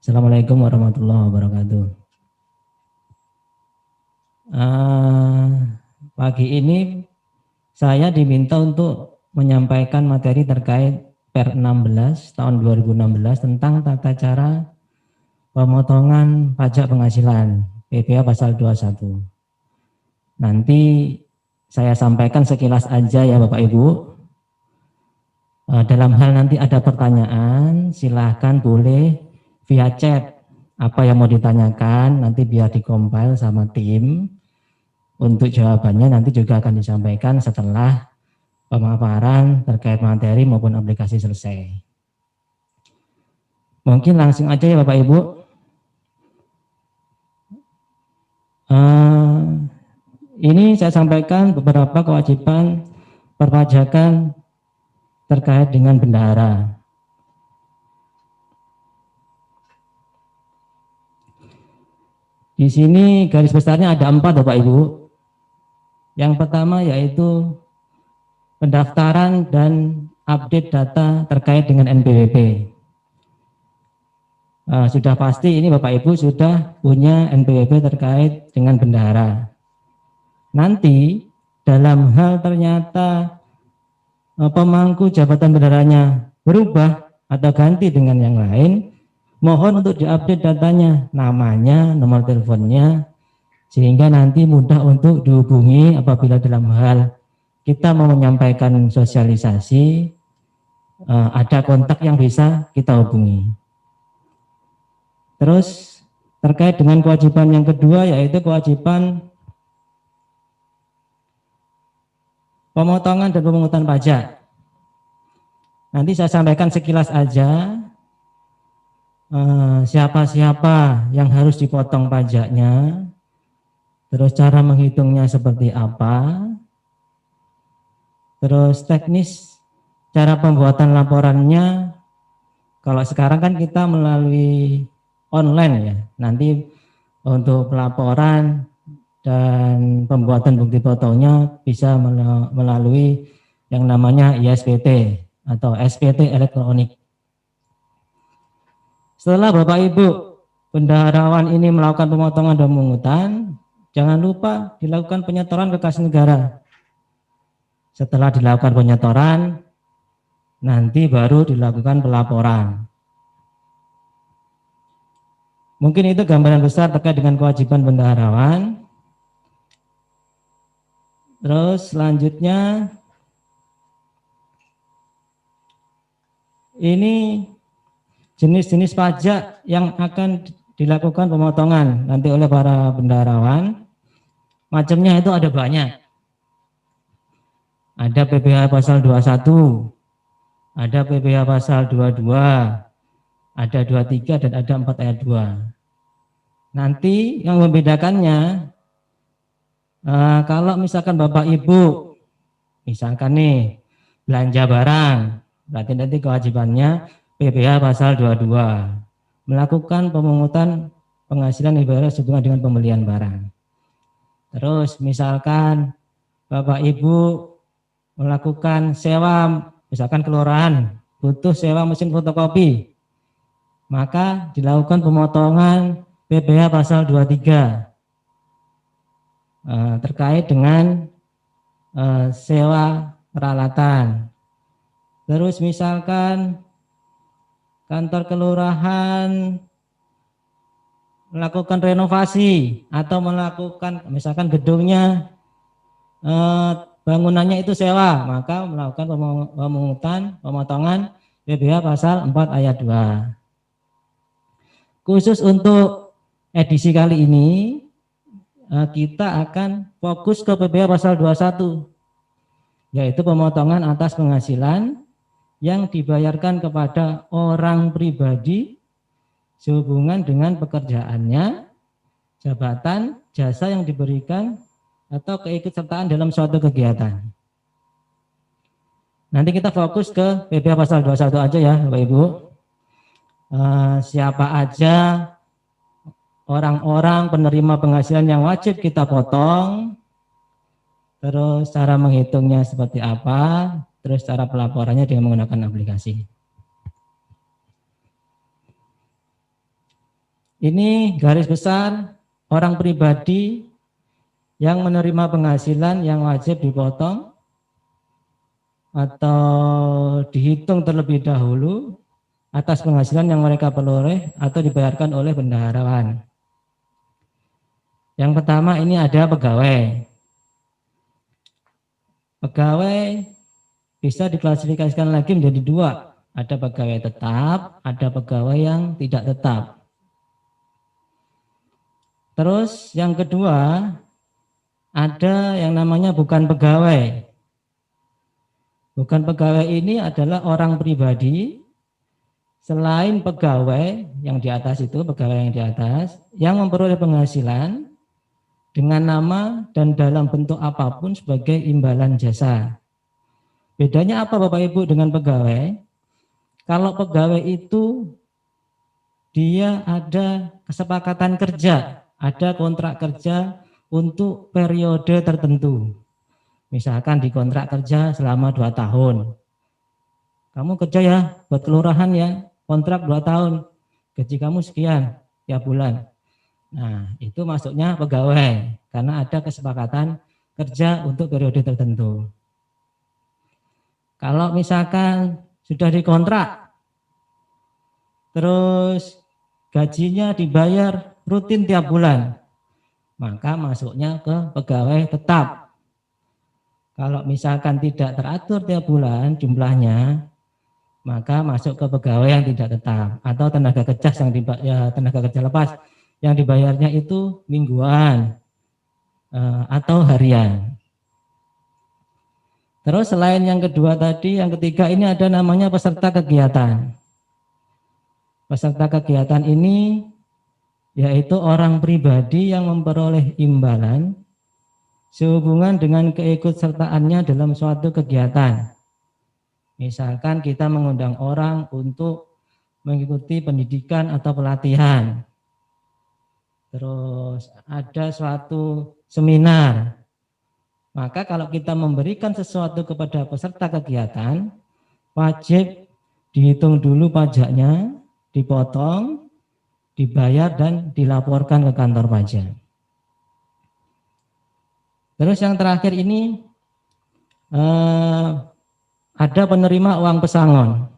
Assalamualaikum warahmatullahi wabarakatuh. Pagi ini saya diminta untuk menyampaikan materi terkait Per 16 tahun 2016 tentang tata cara pemotongan pajak penghasilan PPh pasal 21. Nanti saya sampaikan sekilas aja ya Bapak Ibu. Dalam hal nanti ada pertanyaan, silahkan boleh via chat apa yang mau ditanyakan, nanti biar dikompil sama tim. Untuk jawabannya nanti juga akan disampaikan setelah pemaparan terkait materi maupun aplikasi selesai. Mungkin langsung aja ya Bapak Ibu. Ini saya sampaikan beberapa kewajiban perpajakan terkait dengan bendahara. Di sini garis besarnya ada 4 Bapak Ibu. Yang pertama yaitu pendaftaran dan update data terkait dengan NPWP. Sudah pasti ini Bapak Ibu sudah punya NPWP terkait dengan bendahara. Nanti dalam hal ternyata pemangku jabatan bendaharanya berubah atau ganti dengan yang lain, mohon untuk diupdate datanya, namanya, nomor teleponnya, sehingga nanti mudah untuk dihubungi apabila dalam hal kita mau menyampaikan sosialisasi, ada kontak yang bisa kita hubungi. Terus terkait dengan kewajiban yang kedua yaitu kewajiban pemotongan dan pemungutan pajak. Nanti saya sampaikan sekilas aja siapa-siapa yang harus dipotong pajaknya, terus cara menghitungnya seperti apa, terus teknis cara pembuatan laporannya. Kalau sekarang kan kita melalui online ya, nanti untuk pelaporan dan pembuatan bukti potongnya bisa melalui yang namanya ISPT atau SPT elektronik. Setelah Bapak Ibu bendaharawan ini melakukan pemotongan dan pemungutan, jangan lupa dilakukan penyetoran ke kas negara. Setelah dilakukan penyetoran, nanti baru dilakukan pelaporan. Mungkin itu gambaran besar terkait dengan kewajiban bendaharawan. Terus selanjutnya ini jenis-jenis pajak yang akan dilakukan pemotongan nanti oleh para bendaharawan. Macamnya itu ada banyak. Ada PPh pasal 21, ada PPh pasal 22, ada 23 dan ada 4 ayat 2. Nanti yang membedakannya, kalau misalkan Bapak Ibu, misalkan nih belanja barang, berarti nanti kewajibannya PPh pasal 22, melakukan pemungutan penghasilan negara sehubungan dengan pembelian barang. Terus misalkan Bapak Ibu melakukan sewa, misalkan kelurahan butuh sewa mesin fotokopi, maka dilakukan pemotongan PPh pasal 23 terkait dengan sewa peralatan. Terus misalkan kantor kelurahan melakukan renovasi atau melakukan misalkan gedungnya bangunannya itu sewa, maka melakukan pemotongan PPh pasal 4 ayat 2. Khusus untuk edisi kali ini kita akan fokus ke PPh pasal 21, yaitu pemotongan atas penghasilan yang dibayarkan kepada orang pribadi sehubungan dengan pekerjaannya, jabatan, jasa yang diberikan atau keikutsertaan dalam suatu kegiatan. Nanti kita fokus ke PPh pasal 21 aja ya Bapak Ibu. Siapa aja orang-orang penerima penghasilan yang wajib kita potong, terus cara menghitungnya seperti apa, terus cara pelaporannya dengan menggunakan aplikasi. Ini garis besar orang pribadi yang menerima penghasilan yang wajib dipotong atau dihitung terlebih dahulu atas penghasilan yang mereka peroleh atau dibayarkan oleh bendaharawan. Yang pertama ini ada pegawai. Pegawai bisa diklasifikasikan lagi menjadi dua. Ada pegawai tetap, ada pegawai yang tidak tetap. Terus yang kedua, ada yang namanya bukan pegawai. Bukan pegawai ini adalah orang pribadi selain pegawai yang di atas itu, pegawai yang di atas, yang memperoleh penghasilan dengan nama dan dalam bentuk apapun sebagai imbalan jasa. Bedanya apa Bapak Ibu dengan pegawai? Kalau pegawai itu dia ada kesepakatan kerja, ada kontrak kerja untuk periode tertentu. Misalkan di kontrak kerja selama 2 tahun. Kamu kerja ya buat kelurahan ya, kontrak 2 tahun. Gaji kamu sekian tiap bulan. Nah, itu masuknya pegawai karena ada kesepakatan kerja untuk periode tertentu. Kalau misalkan sudah dikontrak, terus gajinya dibayar rutin tiap bulan, maka masuknya ke pegawai tetap. Kalau misalkan tidak teratur tiap bulan jumlahnya, maka masuk ke pegawai yang tidak tetap atau tenaga kerja tenaga kerja lepas yang dibayarnya itu mingguan atau harian. Terus selain yang kedua tadi, yang ketiga ini ada namanya peserta kegiatan. Peserta kegiatan ini yaitu orang pribadi yang memperoleh imbalan sehubungan dengan keikutsertaannya dalam suatu kegiatan. Misalkan kita mengundang orang untuk mengikuti pendidikan atau pelatihan. Terus ada suatu seminar. Maka kalau kita memberikan sesuatu kepada peserta kegiatan, wajib dihitung dulu pajaknya, dipotong, dibayar dan dilaporkan ke kantor pajak. Terus yang terakhir ini ada penerima uang pesangon,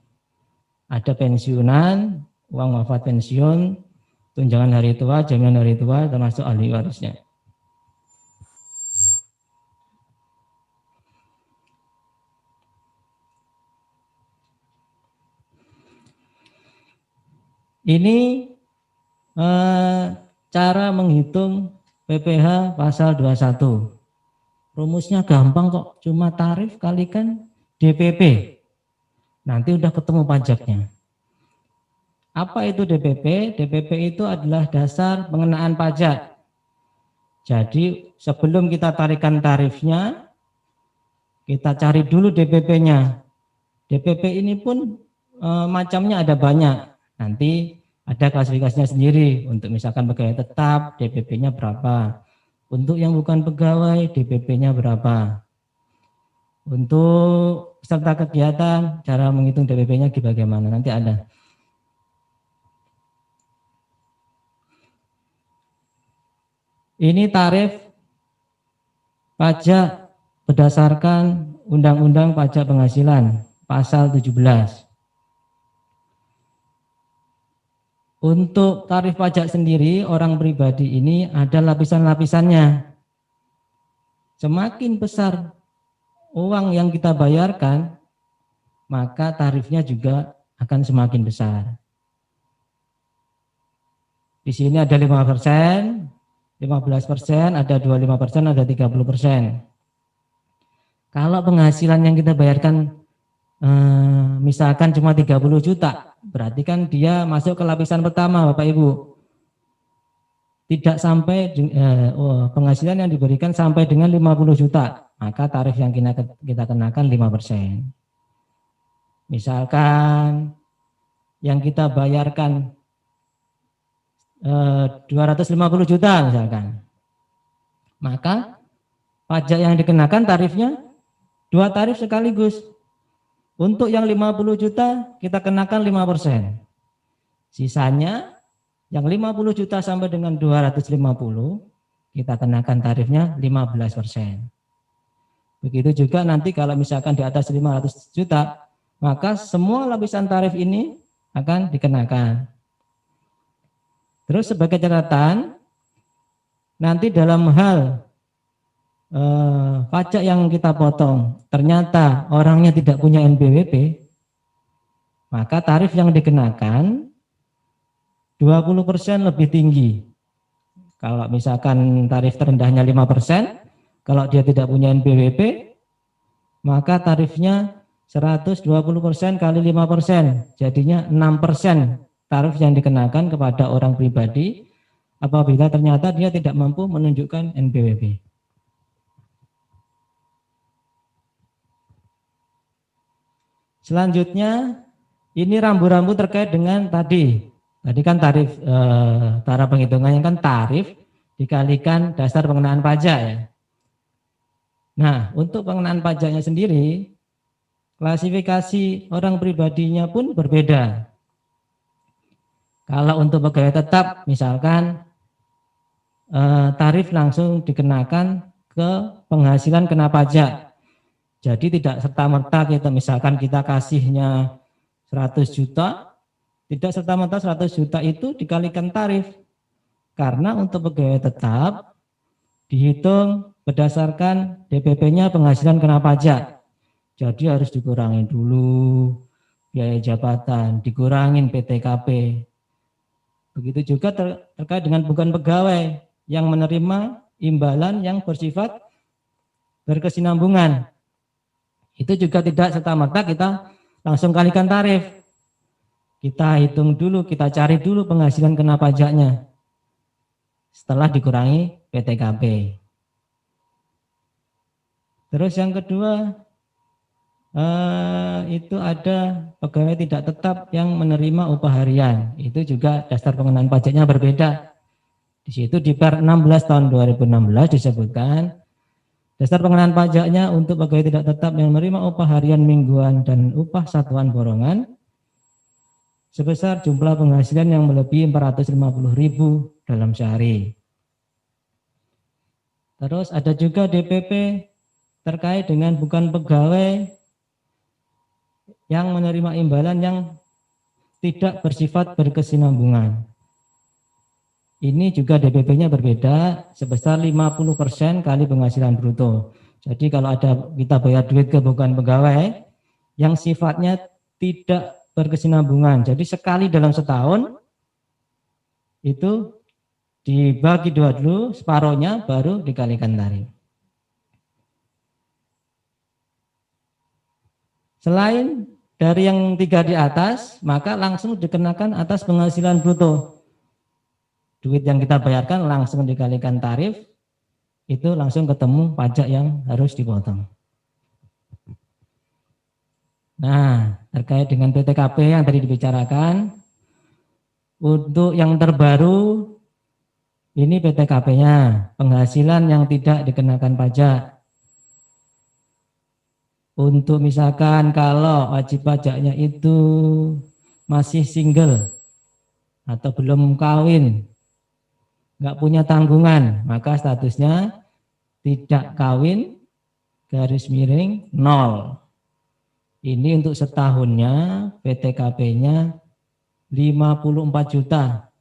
ada pensiunan, uang wafat pensiun, tunjangan hari tua, jaminan hari tua, termasuk ahli warisnya. Ini cara menghitung PPh pasal 21. Rumusnya gampang kok, cuma tarif kalikan DPP. Nanti udah ketemu pajaknya. Apa itu DPP? DPP itu adalah dasar pengenaan pajak. Jadi sebelum kita tarikan tarifnya, kita cari dulu DPP-nya. DPP ini pun macamnya ada banyak. Nanti ada klasifikasinya sendiri. Untuk misalkan pegawai tetap, DPP-nya berapa. Untuk yang bukan pegawai, DPP-nya berapa. Untuk peserta kegiatan, cara menghitung DPP-nya bagaimana, nanti ada. Ini tarif pajak berdasarkan Undang-Undang Pajak Penghasilan, pasal 17. Untuk tarif pajak sendiri, orang pribadi ini ada lapisan-lapisannya. Semakin besar uang yang kita bayarkan, maka tarifnya juga akan semakin besar. Di sini ada 5%, 15%, ada 25%, ada 30%. Kalau penghasilan yang kita bayarkan misalkan cuma 30 juta, berarti kan dia masuk ke lapisan pertama Bapak Ibu. Tidak sampai penghasilan yang diberikan sampai dengan 50 juta, maka tarif yang kita kenakan 5%. Misalkan yang kita bayarkan 250 juta misalkan, maka pajak yang dikenakan tarifnya 2 tarif sekaligus. Untuk yang 50 juta kita kenakan 5%. Sisanya Yang 50 juta sampai dengan 250 kita kenakan tarifnya 15%. Begitu juga nanti kalau misalkan di atas 500 juta, maka semua lapisan tarif ini akan dikenakan. Terus sebagai catatan, nanti dalam hal pajak yang kita potong, ternyata orangnya tidak punya NPWP, maka tarif yang dikenakan 20% lebih tinggi. Kalau misalkan tarif terendahnya 5%, kalau dia tidak punya NPWP, maka tarifnya 120% kali 5%, jadinya 6% tarif yang dikenakan kepada orang pribadi apabila ternyata dia tidak mampu menunjukkan NPWP. Selanjutnya, ini rambu-rambu terkait dengan tadi kan tarif, cara penghitungannya kan tarif dikalikan dasar pengenaan pajak ya. Nah, untuk pengenaan pajaknya sendiri, klasifikasi orang pribadinya pun berbeda. Kalau untuk pegawai tetap, misalkan tarif langsung dikenakan ke penghasilan kena pajak. Jadi tidak serta-merta kita misalkan kita kasihnya 100 juta, tidak serta-merta 100 juta itu dikalikan tarif. Karena untuk pegawai tetap dihitung berdasarkan DPP-nya penghasilan kena pajak. Jadi harus dikurangi dulu biaya jabatan, dikurangin PTKP. Begitu juga terkait dengan bukan pegawai yang menerima imbalan yang bersifat berkesinambungan. Itu juga tidak serta-merta kita langsung kalikan tarif. Kita hitung dulu, kita cari dulu penghasilan kena pajaknya. Setelah dikurangi PTKP. Terus yang kedua, itu ada pegawai tidak tetap yang menerima upah harian. Itu juga dasar pengenaan pajaknya berbeda. Di situ di Per 16 tahun 2016 disebutkan dasar pengenaan pajaknya untuk pegawai tidak tetap yang menerima upah harian mingguan dan upah satuan borongan sebesar jumlah penghasilan yang melebihi 450.000 dalam sehari. Terus ada juga DPP terkait dengan bukan pegawai yang menerima imbalan yang tidak bersifat berkesinambungan. Ini juga DPP-nya berbeda sebesar 50% kali penghasilan bruto. Jadi kalau ada kita bayar duit ke bukan pegawai yang sifatnya tidak berkesinambungan. Jadi sekali dalam setahun itu dibagi dua dulu, separohnya baru dikalikan tarif. Selain dari yang 3 di atas, maka langsung dikenakan atas penghasilan bruto. Duit yang kita bayarkan langsung dikalikan tarif, itu langsung ketemu pajak yang harus dipotong. Nah, terkait dengan PTKP yang tadi dibicarakan, untuk yang terbaru, ini PTKP-nya, penghasilan yang tidak dikenakan pajak. Untuk misalkan kalau wajib pajaknya itu masih single atau belum kawin, nggak punya tanggungan, maka statusnya tidak kawin garis miring 0. Ini untuk setahunnya PTKP-nya 54 juta.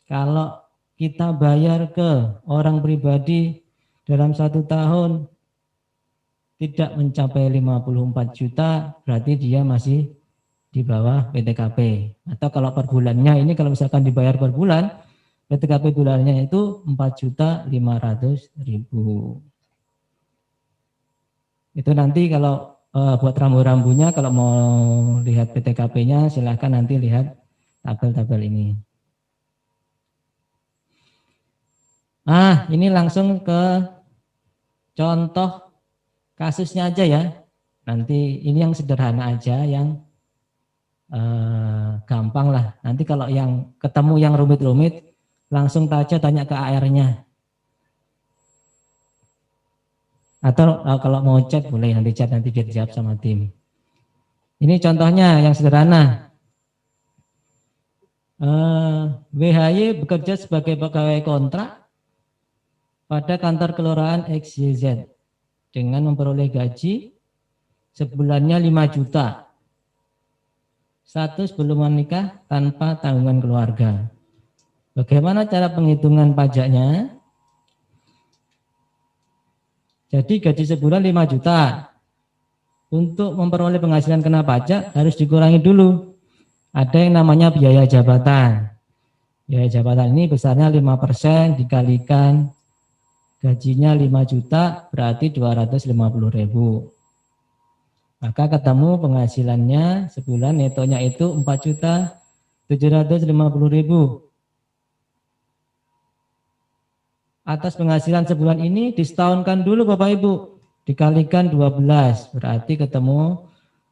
Kalau kita bayar ke orang pribadi dalam 1 tahun tidak mencapai 54 juta, berarti dia masih di bawah PTKP. Atau kalau per bulannya ini kalau misalkan dibayar per bulan, PTKP bulannya itu 4.500.000. Itu nanti kalau buat rambu-rambunya kalau mau lihat PTKP-nya silahkan nanti lihat tabel-tabel ini. Ini langsung ke contoh kasusnya aja ya. Nanti ini yang sederhana aja, yang gampang lah. Nanti kalau yang ketemu yang rumit-rumit langsung aja tanya ke AR-nya. Atau kalau mau chat boleh nanti chat, nanti biar dijawab sama tim. Ini contohnya yang sederhana. WHY bekerja sebagai pegawai kontrak pada kantor kelurahan XYZ dengan memperoleh gaji sebulannya 5 juta. Status belum menikah tanpa tanggungan keluarga. Bagaimana cara penghitungan pajaknya? Jadi gaji sebulan 5 juta. Untuk memperoleh penghasilan kena pajak harus dikurangi dulu. Ada yang namanya biaya jabatan. Biaya jabatan ini besarnya 5% dikalikan gajinya 5 juta berarti 250.000. Maka ketemu penghasilannya sebulan netonya itu 4.750.000. Atas penghasilan sebulan ini disetahunkan dulu Bapak Ibu. Dikalikan 12 berarti ketemu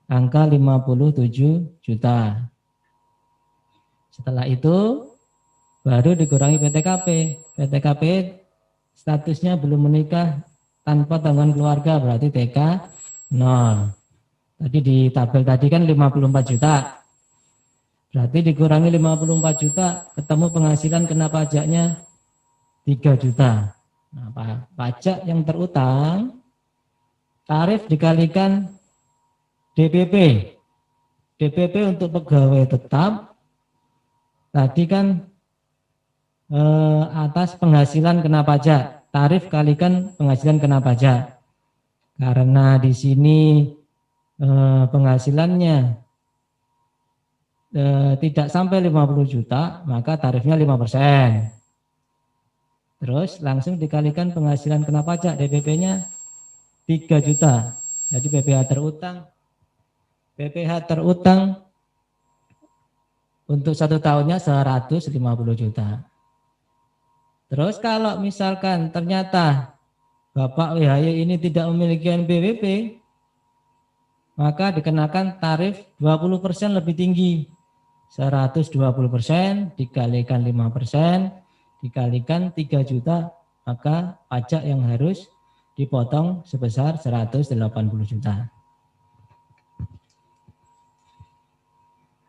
angka 57 juta. Setelah itu baru dikurangi PTKP. PTKP statusnya belum menikah tanpa tanggungan keluarga berarti TK 0. Tadi di tabel tadi kan 54 juta. Berarti dikurangi 54 juta ketemu penghasilan kena pajaknya 3 juta. Nah, pajak yang terutang tarif dikalikan DPP. DPP untuk pegawai tetap tadi kan atas penghasilan kena pajak, tarif kalikan penghasilan kena pajak. Karena di sini penghasilannya tidak sampai 50 juta, maka tarifnya 5%. Terus langsung dikalikan penghasilan kena pajak, DPP-nya 3 juta. Jadi PPH terutang untuk 1 tahunnya 150 juta. Terus kalau misalkan ternyata Bapak WHY ini tidak memiliki NPWP, maka dikenakan tarif 20% lebih tinggi. 120% dikalikan 5% dikalikan 3 juta, maka pajak yang harus dipotong sebesar 180 juta.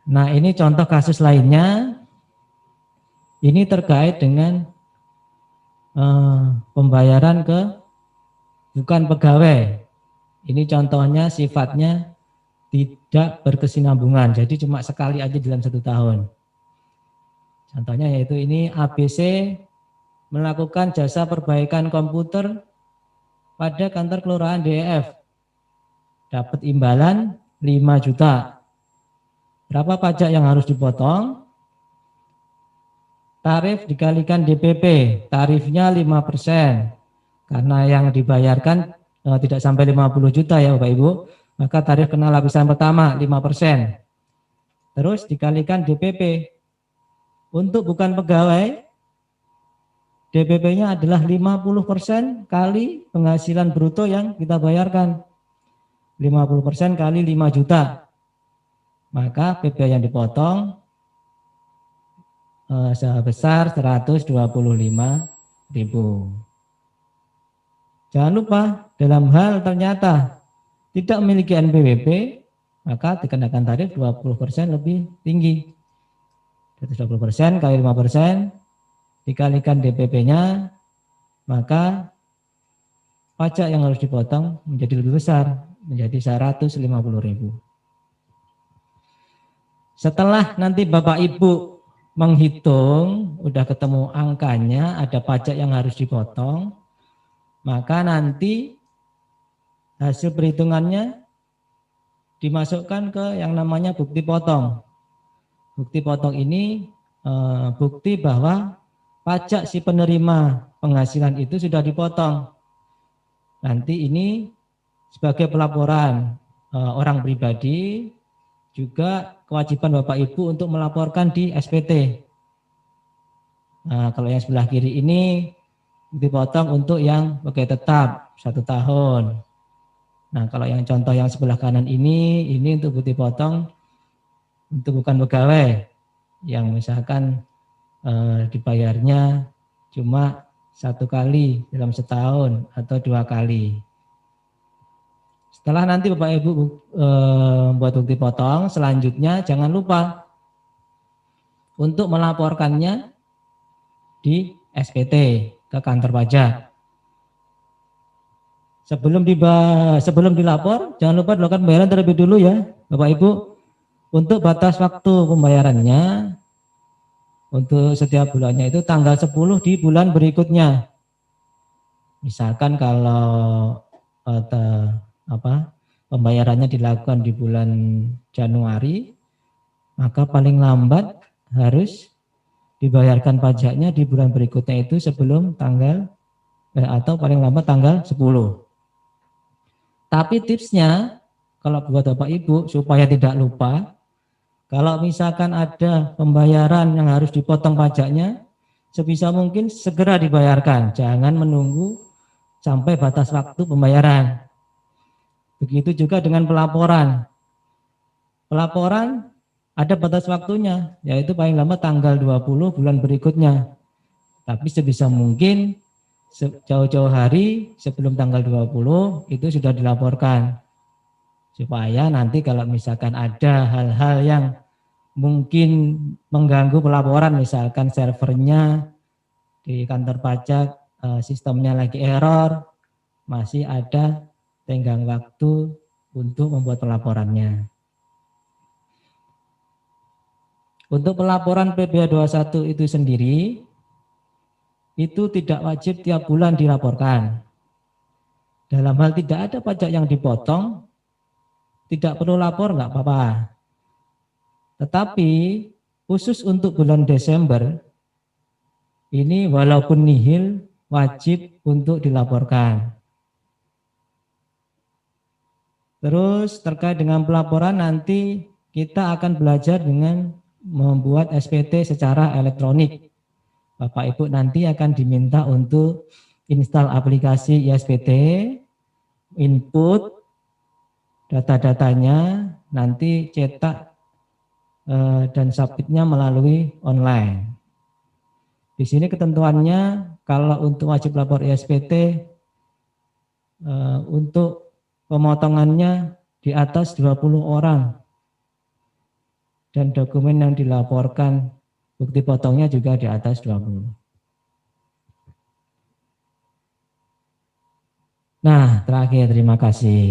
Nah, ini contoh kasus lainnya. Ini terkait dengan pembayaran ke bukan pegawai. Ini contohnya sifatnya tidak berkesinambungan, jadi cuma sekali aja dalam 1 tahun. Contohnya yaitu ini ABC melakukan jasa perbaikan komputer pada kantor kelurahan DEF. Dapat imbalan 5 juta. Berapa pajak yang harus dipotong? Tarif dikalikan DPP, tarifnya 5%. Karena yang dibayarkan tidak sampai 50 juta ya Bapak Ibu, maka tarif kena lapisan pertama 5%. Terus dikalikan DPP. Untuk bukan pegawai, DPP-nya adalah 50% kali penghasilan bruto yang kita bayarkan. 50% kali 5 juta. Maka PP yang dipotong sebesar 125.000. Jangan lupa dalam hal ternyata tidak memiliki NPWP, maka dikenakan tarif 20% lebih tinggi. 120% kali 5% dikalikan DPP-nya, maka pajak yang harus dipotong menjadi lebih besar, menjadi 150.000. Setelah nanti Bapak Ibu menghitung, udah ketemu angkanya, ada pajak yang harus dipotong, maka nanti hasil perhitungannya dimasukkan ke yang namanya bukti potong. Bukti potong ini bukti bahwa pajak si penerima penghasilan itu sudah dipotong. Nanti ini sebagai pelaporan orang pribadi, juga kewajiban Bapak Ibu untuk melaporkan di SPT. Nah, kalau yang sebelah kiri ini dipotong untuk yang pegawai tetap 1 tahun. Nah, kalau yang contoh yang sebelah kanan ini untuk bukti potong untuk bukan pegawai yang misalkan dibayarnya cuma 1 kali dalam setahun atau 2 kali. Setelah nanti Bapak Ibu buat bukti potong, selanjutnya jangan lupa untuk melaporkannya di SPT ke kantor pajak. Sebelum dilapor, jangan lupa dilakukan pembayaran terlebih dulu ya, Bapak Ibu. Untuk batas waktu pembayarannya, untuk setiap bulannya itu tanggal 10 di bulan berikutnya. Misalkan kalau pembayarannya dilakukan di bulan Januari, maka paling lambat harus dibayarkan pajaknya di bulan berikutnya itu sebelum tanggal atau paling lambat tanggal 10. Tapi tipsnya kalau buat Bapak Ibu supaya tidak lupa, kalau misalkan ada pembayaran yang harus dipotong pajaknya, sebisa mungkin segera dibayarkan, jangan menunggu sampai batas waktu pembayaran. Begitu juga dengan pelaporan. Pelaporan ada batas waktunya, yaitu paling lama tanggal 20 bulan berikutnya. Tapi sebisa mungkin jauh-jauh hari sebelum tanggal 20 itu sudah dilaporkan. Supaya nanti kalau misalkan ada hal-hal yang mungkin mengganggu pelaporan, misalkan servernya di kantor pajak sistemnya lagi error, masih ada tenggang waktu untuk membuat pelaporannya. Untuk pelaporan PBH 21 itu sendiri, itu tidak wajib tiap bulan dilaporkan. Dalam hal tidak ada pajak yang dipotong, tidak perlu lapor, nggak apa-apa. Tetapi khusus untuk bulan Desember, ini walaupun nihil, wajib untuk dilaporkan. Terus terkait dengan pelaporan nanti kita akan belajar dengan membuat SPT secara elektronik. Bapak Ibu nanti akan diminta untuk install aplikasi ISPT, input data-datanya, nanti cetak dan submitnya melalui online. Di sini ketentuannya kalau untuk wajib lapor ISPT untuk pemotongannya di atas 20 orang dan dokumen yang dilaporkan bukti potongnya juga di atas 20. Nah, terakhir terima kasih.